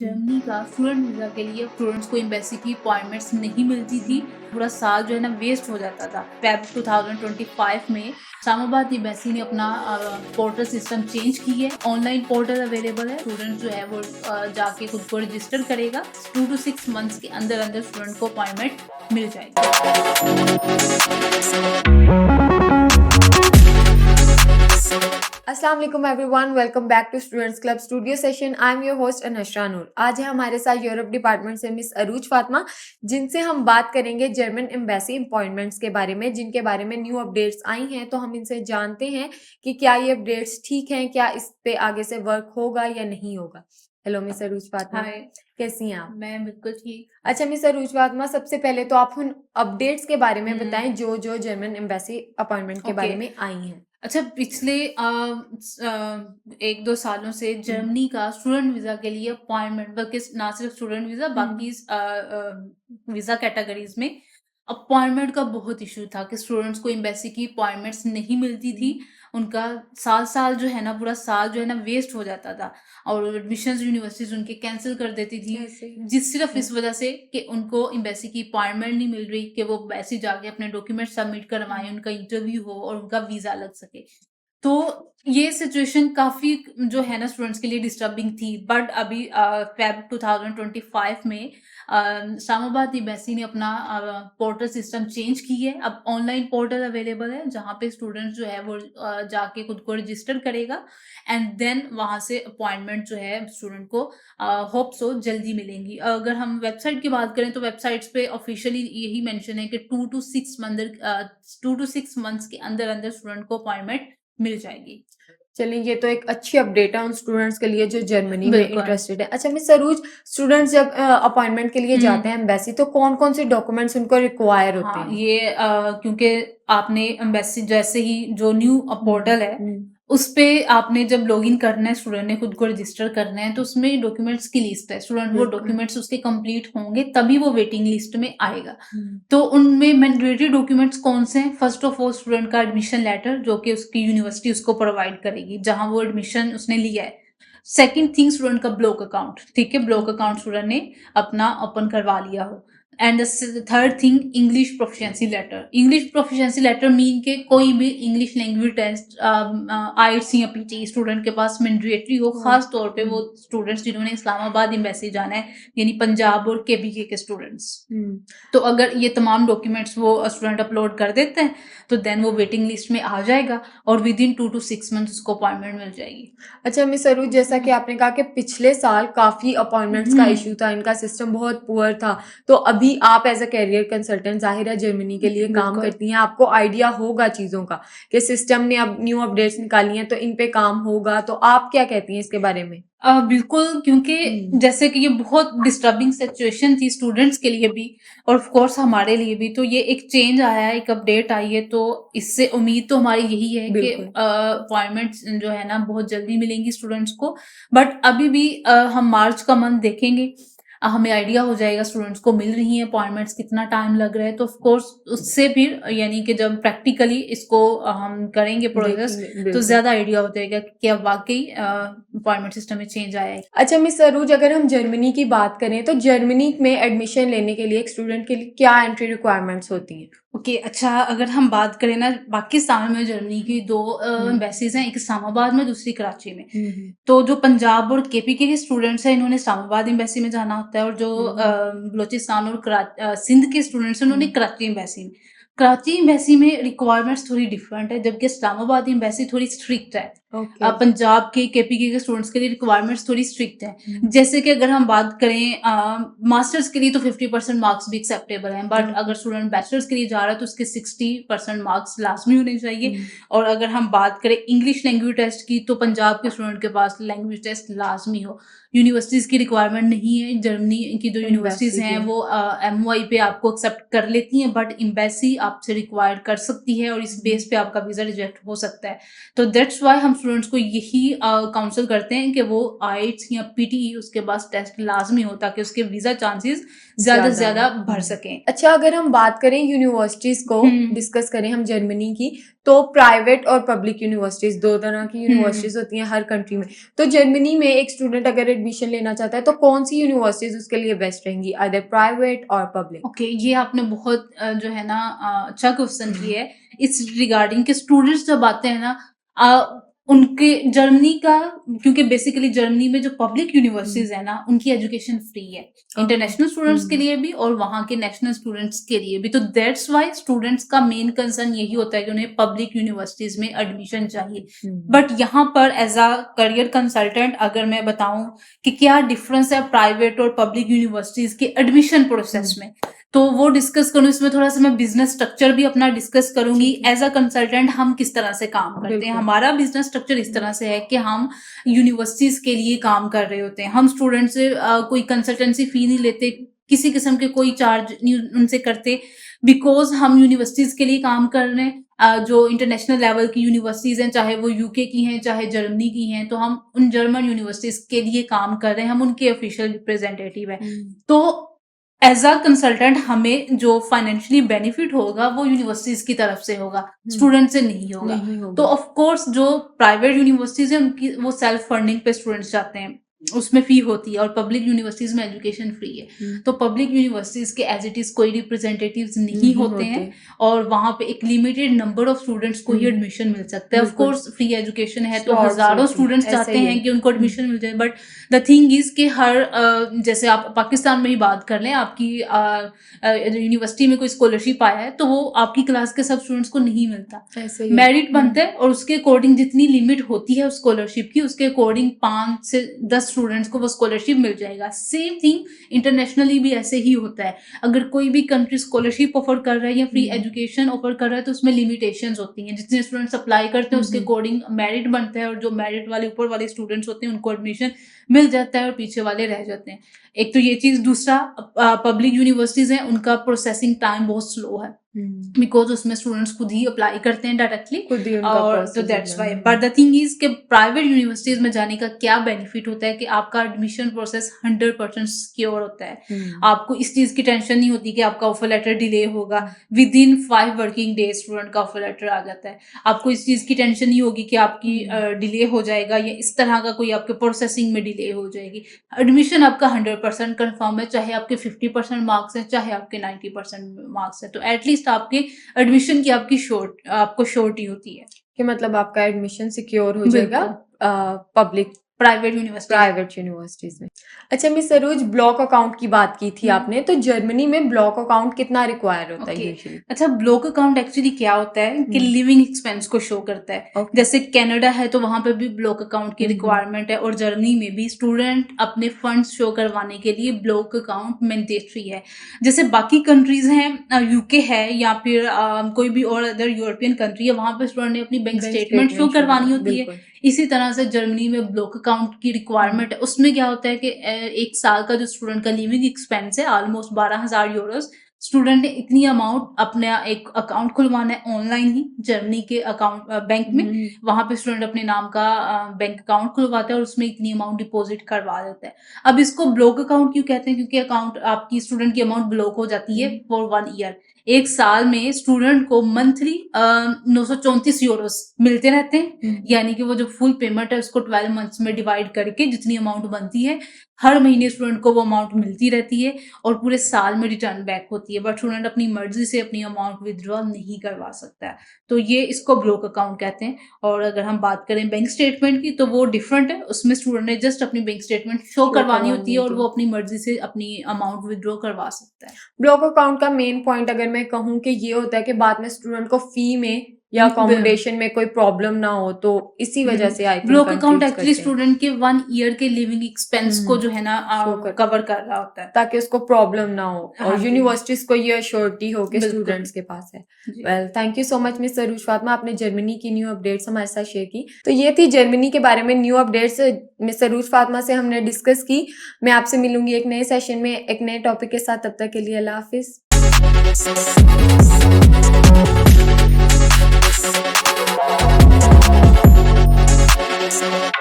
Germany का student visa के लिए स्टूडेंट्स को एम्बेसी की अपॉइंटमेंट्स नहीं मिलती थी। पूरा साल जो है ना वेस्ट हो जाता था। फ़ेब 2025 में इस्लामाबाद एम्बेसी ने अपना पोर्टल सिस्टम चेंज की है। ऑनलाइन पोर्टल अवेलेबल है। स्टूडेंट जो है वो जाके खुद को रजिस्टर करेगा। 2 टू 6 मंथ्स के अंदर स्टूडेंट को अपॉइंटमेंट मिल जाएगी। अस्सलाम वालेकुम everyone, welcome back to students club studio session. I am your host Anshara Noor. आज है हमारे साथ यूरोप डिपार्टमेंट से मिस अरूज फातिमा, जिनसे हम बात करेंगे जर्मन एम्बेसी अपॉइंटमेंट्स के बारे में, जिनके बारे में न्यू अपडेट्स आई हैं। तो हम इनसे जानते हैं कि क्या ये अपडेट्स ठीक हैं, क्या इस पे आगे से वर्क होगा या नहीं होगा। हेलो मिस अरूज फातिमा, हाय, कैसी हैं आप? मैं बिल्कुल ठीक। अच्छा मिस अरूज फातिमा, सबसे पहले तो आप उन अपडेट्स के बारे में बताएं जो जर्मन एम्बेसी अपॉइंटमेंट के बारे में आई हैं। अच्छा, पिछले 1-2 सालों से जर्मनी का स्टूडेंट वीज़ा के लिए अपॉइंटमेंट, बल्कि ना सिर्फ स्टूडेंट वीज़ा, बाकी वीज़ा कैटेगरीज में अपॉइंटमेंट का बहुत इशू था कि स्टूडेंट्स को एम्बेसी की अपॉइंटमेंट्स नहीं मिलती थी। उनका साल जो है ना, पूरा साल जो है ना वेस्ट हो जाता था और एडमिशंस यूनिवर्सिटीज उनके कैंसिल कर देती थी, सिर्फ इस वजह से कि उनको एम्बेसी की अपॉइंटमेंट नहीं मिल रही कि वो एम्बेसी जाके अपने डॉक्यूमेंट सबमिट करवाएं, उनका इंटरव्यू हो और उनका वीजा लग सके। तो ये सिचुएशन काफी जो है ना स्टूडेंट्स के लिए डिस्टर्बिंग थी। बट अभी फेब 2025 में इस्लामाबाद एम्बेसी ने अपना पोर्टल सिस्टम चेंज की है। अब ऑनलाइन पोर्टल अवेलेबल है जहाँ पे स्टूडेंट जो है वो जाके खुद को रजिस्टर करेगा एंड देन वहाँ से अपॉइंटमेंट जो है स्टूडेंट को होप सो जल्दी मिलेंगी। अगर हम वेबसाइट की बात करें तो वेबसाइट्स पे ऑफिशियली यही मेंशन है कि 2 टू 6 मंथ्स के अंदर स्टूडेंट को अपॉइंटमेंट मिल जाएगी। चलिए, ये तो एक अच्छी अपडेट है उन स्टूडेंट्स के लिए जो जर्मनी में इंटरेस्टेड है। अच्छा मिस सरूज, स्टूडेंट्स जब अपॉइंटमेंट के लिए जाते हैं एम्बेसी, तो कौन कौन से डॉक्यूमेंट्स उनको रिक्वायर होते हैं? ये क्योंकि आपने एम्बेसी जैसे ही जो न्यू पोर्टल है उस पे आपने जब लॉगिन करना है, स्टूडेंट ने खुद को रजिस्टर करना है, तो उसमें डॉक्यूमेंट्स की लिस्ट है। स्टूडेंट वो डॉक्यूमेंट्स उसके कंप्लीट होंगे तभी वो वेटिंग लिस्ट में आएगा। तो उनमें मैंडेटरी डॉक्यूमेंट्स कौन से हैं? फर्स्ट ऑफ ऑल स्टूडेंट का एडमिशन लेटर, जो कि उसकी यूनिवर्सिटी उसको प्रोवाइड करेगी जहां वो एडमिशन उसने लिया है। सेकंड थिंग, स्टूडेंट का ब्लॉक अकाउंट। ठीक है, ब्लॉक अकाउंट स्टूडेंट ने अपना ओपन करवा लिया हो। And third thing, English proficiency letter. English proficiency letter mean के कोई भी इंग्लिश लैंग्वेज टेस्ट, आईएलटीएस या पीटी स्टूडेंट के पास मैंडेटरी हो, खास तौर पे वो स्टूडेंट्स जिन्होंने इस्लामाबाद एम्बेसी जाना है, यानी पंजाब और केबीके के स्टूडेंट्स। तो अगर ये तमाम डॉक्यूमेंट्स वो स्टूडेंट अपलोड कर देते हैं तो देन वो वेटिंग लिस्ट में आ जाएगा और विद इन 2 टू 6 मंथ उसको अपॉइंटमेंट मिल जाएगी। अच्छा मिस अरूज, जैसा कि आपने कहा कि पिछले साल काफी अपॉइंटमेंट्स का इशू था, इनका सिस्टम बहुत पुअर था, तो अभी आप एज अ कैरियर कंसल्टेंट जाहिर है जर्मनी के लिए काम करती हैं, आपको आइडिया होगा चीजों का कि सिस्टम ने अब न्यू अपडेट्स निकाली हैं तो इन पे काम होगा। तो आप क्या कहती हैं इसके बारे में? बिल्कुल, क्योंकि जैसे कि ये बहुत डिस्टर्बिंग सिचुएशन थी स्टूडेंट्स के लिए भी और ऑफ कोर्स हमारे लिए भी। तो ये एक चेंज आया है, एक अपडेट आई है, तो इससे उम्मीद तो हमारी यही है कि अपॉइंटमेंट्स जो है ना बहुत जल्दी मिलेंगी स्टूडेंट्स को। बट अभी भी हम मार्च का मंथ देखेंगे, हमें आइडिया हो जाएगा स्टूडेंट्स को मिल रही है अपॉइंटमेंट्स, कितना टाइम लग रहा है। तो ऑफ कोर्स उससे फिर यानी कि जब प्रैक्टिकली इसको हम करेंगे प्रोसेस तो ज्यादा आइडिया हो जाएगा कि क्या वाकई अपॉइंटमेंट सिस्टम में चेंज आया है। अच्छा मिस सरूज, अगर हम जर्मनी की बात करें तो जर्मनी में एडमिशन लेने के लिए एक स्टूडेंट के लिए क्या एंट्री रिक्वायरमेंट्स होती हैं? ओके, अच्छा, अगर हम बात करें ना पाकिस्तान में जर्मनी की 2 एम्बेसीज हैं, एक इस्लामाबाद में, दूसरी कराची में। तो जो पंजाब और केपीके के स्टूडेंट्स हैं इन्होंने इस्लामाबाद एम्बेसी में जाना होता है और जो बलोचिस्तान और सिंध के स्टूडेंट्स हैं उन्होंने कराची एम्बेसी में। कराची एम्बेसी में रिक्वायरमेंट्स थोड़ी डिफरेंट है, जबकि इस्लामाबाद एम्बेसी थोड़ी स्ट्रिक्ट है। पंजाब के केपीके के स्टूडेंट्स के लिए रिक्वायरमेंट्स थोड़ी स्ट्रिक्ट है। जैसे कि अगर हम बात करें मास्टर्स के लिए तो 50% मार्क्स भी एक्सेप्टेबल हैं, बट अगर स्टूडेंट बैचलर्स के लिए जा रहा है तो उसके 60% मार्क्स लाजमी होने चाहिए। और अगर हम बात करें इंग्लिश लैंग्वेज टेस्ट की तो पंजाब के स्टूडेंट के पास लैंग्वेज टेस्ट लाजमी हो। यूनिवर्सिटीज की रिक्वायरमेंट नहीं है। जर्मनी की जो यूनिवर्सिटीज हैं वो MOI पे आपको एक्सेप्ट कर लेती हैं, बट एम्बेसी आपसे रिक्वायर कर सकती है और इस बेस पे आपका वीजा रिजेक्ट हो सकता है। तो दैट्स वाई हम स्टूडेंट्स को यही काउंसिल करते हैं कि वो आईएलटीएस या पीटीई उसके बाद टेस्ट लाजमी हो ताकि उसके वीजा चांसेस ज्यादा से ज्यादा भर सकें। अच्छा, अगर हम बात करें यूनिवर्सिटीज को डिस्कस करें हम जर्मनी की, तो प्राइवेट और पब्लिक यूनिवर्सिटीज, दो तरह की यूनिवर्सिटीज होती हैं हर कंट्री में। तो जर्मनी में एक स्टूडेंट अगर एडमिशन लेना चाहता है तो कौन सी यूनिवर्सिटीज उसके लिए बेस्ट रहेंगी, आइदर प्राइवेट और पब्लिक? ओके, ये आपने बहुत जो है ना अच्छा क्वेश्चन किया है इस रिगार्डिंग के स्टूडेंट्स जब आते हैं ना उनके जर्मनी का, क्योंकि बेसिकली जर्मनी में जो पब्लिक यूनिवर्सिटीज है ना उनकी एजुकेशन फ्री है इंटरनेशनल स्टूडेंट्स के लिए भी और वहाँ के नेशनल स्टूडेंट्स के लिए भी। तो दैट्स वाई स्टूडेंट्स का मेन कंसर्न यही होता है कि उन्हें पब्लिक यूनिवर्सिटीज में एडमिशन चाहिए। बट यहाँ पर एज अ करियर कंसल्टेंट अगर मैं बताऊं कि क्या डिफरेंस है प्राइवेट और पब्लिक यूनिवर्सिटीज के एडमिशन प्रोसेस में, तो वो डिस्कस करूँ। इसमें थोड़ा सा मैं बिजनेस स्ट्रक्चर भी अपना डिस्कस करूंगी। एज अ कंसल्टेंट हम किस तरह से काम करते हैं, हमारा बिजनेस स्ट्रक्चर इस तरह से है कि हम यूनिवर्सिटीज के लिए काम कर रहे होते हैं। हम स्टूडेंट से कोई कंसल्टेंसी फी नहीं लेते, किसी किस्म के कोई चार्ज नहीं उनसे करते, बिकॉज हम यूनिवर्सिटीज के लिए काम कर रहे हैं। जो इंटरनेशनल लेवल की यूनिवर्सिटीज हैं, चाहे वो यूके की हैं चाहे जर्मनी की हैं, तो हम उन जर्मन यूनिवर्सिटीज के लिए काम कर रहे हैं, हम उनके ऑफिशियल रिप्रेजेंटेटिव हैं। तो एज अ कंसल्टेंट हमें जो फाइनेंशियली बेनिफिट होगा वो यूनिवर्सिटीज की तरफ से होगा, स्टूडेंट से नहीं होगा। तो ऑफ कोर्स जो प्राइवेट यूनिवर्सिटीज है उनकी वो सेल्फ फंडिंग पे स्टूडेंट्स जाते हैं, उसमें फी होती है, और पब्लिक यूनिवर्सिटीज में एजुकेशन फ्री है। तो पब्लिक यूनिवर्सिटीज के एज इट इज कोई रिप्रेजेंटेटिव्स नहीं होते हैं और वहां पे एक लिमिटेड नंबर ऑफ स्टूडेंट्स को ही एडमिशन मिल सकता है। ऑफ कोर्स फ्री एजुकेशन है तो हजारों स्टूडेंट्स चाहते हैं कि उनको एडमिशन मिल जाए, बट द थिंग इज कि हर जैसे आप पाकिस्तान में ही बात कर लें, आपकी यूनिवर्सिटी में कोई स्कॉलरशिप आया है तो वो आपकी क्लास के सब स्टूडेंट्स को नहीं मिलता, मेरिट बनता है और उसके अकॉर्डिंग जितनी लिमिट होती है उस स्कॉलरशिप की उसके अकॉर्डिंग 5 से 10 स्टूडेंट्स को वो स्कॉलरशिप मिल जाएगा। सेम थिंग इंटरनेशनली भी ऐसे ही होता है। अगर कोई भी कंट्री स्कॉलरशिप ऑफर कर रहा है या फ्री एजुकेशन ऑफर कर रहा है तो उसमें लिमिटेशंस होती हैं, जितने स्टूडेंट्स अप्लाई करते हैं उसके अकॉर्डिंग मेरिट बनता है और जो मेरिट वाले ऊपर वाले स्टूडेंट्स होते हैं उनको एडमिशन मिल जाता है और पीछे वाले रह जाते हैं। एक तो ये चीज, दूसरा पब्लिक यूनिवर्सिटीज हैं उनका प्रोसेसिंग टाइम बहुत स्लो है बिकॉज उसमें स्टूडेंट्स खुद ही अप्लाई करते हैं डायरेक्टली, और तो that's why. But the thing is कि प्राइवेट यूनिवर्सिटीज में जाने का क्या बेनिफिट होता है कि आपका एडमिशन प्रोसेस 100% सिक्योर होता है। आपको इस चीज की टेंशन नहीं होती कि आपका ऑफर लेटर डिले होगा, with in 5 working days student का ऑफर लेटर आ जाता है। आपको इस चीज की टेंशन नहीं होगी कि आपकी डिले हो जाएगा या इस तरह का कोई आपके प्रोसेसिंग में डिले हो जाएगी। एडमिशन आपका 100% कंफर्म है, चाहे आपके 50% मार्क्स हैं चाहे आपके 90% मार्क्स है, तो एटलीस्ट आपके एडमिशन की आपको श्योरिटी होती है कि मतलब आपका एडमिशन सिक्योर हो जाएगा पब्लिक प्राइवेट यूनिवर्सिटीज में। अच्छा मिस सरोज, ब्लॉक अकाउंट की बात की थी आपने, तो जर्मनी में ब्लॉक अकाउंट कितना रिक्वायर होता है यूजुअली? अच्छा, ब्लॉक अकाउंट एक्चुअली क्या होता है कि लिविंग एक्सपेंस को शो करता है। जैसे कनाडा है तो वहां पे भी ब्लॉक अकाउंट की रिक्वायरमेंट है और जर्मनी में भी स्टूडेंट अपने फंड्स शो करवाने के लिए ब्लॉक अकाउंट मैंडेटरी है। जैसे बाकी कंट्रीज हैं, यूके है या फिर कोई भी और अदर यूरोपियन कंट्री है, वहां पे स्टूडेंट ने अपनी बैंक स्टेटमेंट शो करवानी होती है। इसी तरह से जर्मनी में ब्लॉक अकाउंट की रिक्वायरमेंट है। उसमें क्या होता है कि एक साल का जो स्टूडेंट का लिविंग एक्सपेंस है ऑलमोस्ट 12,000 यूरोस, स्टूडेंट ने इतनी अमाउंट अपने एक अकाउंट खुलवाना है ऑनलाइन ही जर्मनी के अकाउंट बैंक में। वहां पे स्टूडेंट अपने नाम का बैंक अकाउंट खुलवाता है और उसमें इतनी अमाउंट डिपॉजिट करवा देता है। अब इसको ब्लॉक अकाउंट क्यों कहते हैं? क्योंकि अकाउंट आपकी स्टूडेंट की अमाउंट ब्लॉक हो जाती है फॉर 1 ईयर। एक साल में स्टूडेंट को मंथली 934 यूरोस मिलते रहते हैं, यानी कि वो जो फुल पेमेंट है उसको 12 मंथ्स में डिवाइड करके जितनी अमाउंट बनती है हर महीने स्टूडेंट को वो अमाउंट मिलती रहती है और पूरे साल में रिटर्न बैक होती है। बट स्टूडेंट अपनी मर्जी से अपनी अमाउंट विथड्रॉ नहीं करवा सकता है, तो ये इसको ब्लॉक अकाउंट कहते हैं। और अगर हम बात करें बैंक स्टेटमेंट की तो वो डिफरेंट है, उसमें स्टूडेंट ने जस्ट अपनी बैंक स्टेटमेंट शो करवानी होती है और वो अपनी मर्जी से अपनी अमाउंट विथड्रॉ करवा सकता है। ब्लॉक अकाउंट का मेन पॉइंट अगर मैं कहूँ कि ये होता है कि बाद में स्टूडेंट को फी में या अकोमोडेशन में कोई प्रॉब्लम ना हो, तो इसी वजह से I think block account actually student के 1 ईयर के लिविंग एक्सपेंस को जो है ना कवर कर रहा होता है ताकि उसको प्रॉब्लम ना हो और यूनिवर्सिटीज को ये अश्योरिटी हो कि स्टूडेंट्स के पास है। Well, thank you so much miss Sarooj Fatima, आपने जर्मनी की न्यू अपडेट्स हमारे साथ शेयर की। तो ये थी जर्मनी के बारे में new updates miss Sarooj Fatima से हमने डिस्कस की। मैं आपसे मिलूंगी एक नए सेशन में एक नए टॉपिक के साथ, तब तक के लिए अल्लाह हाफिज। से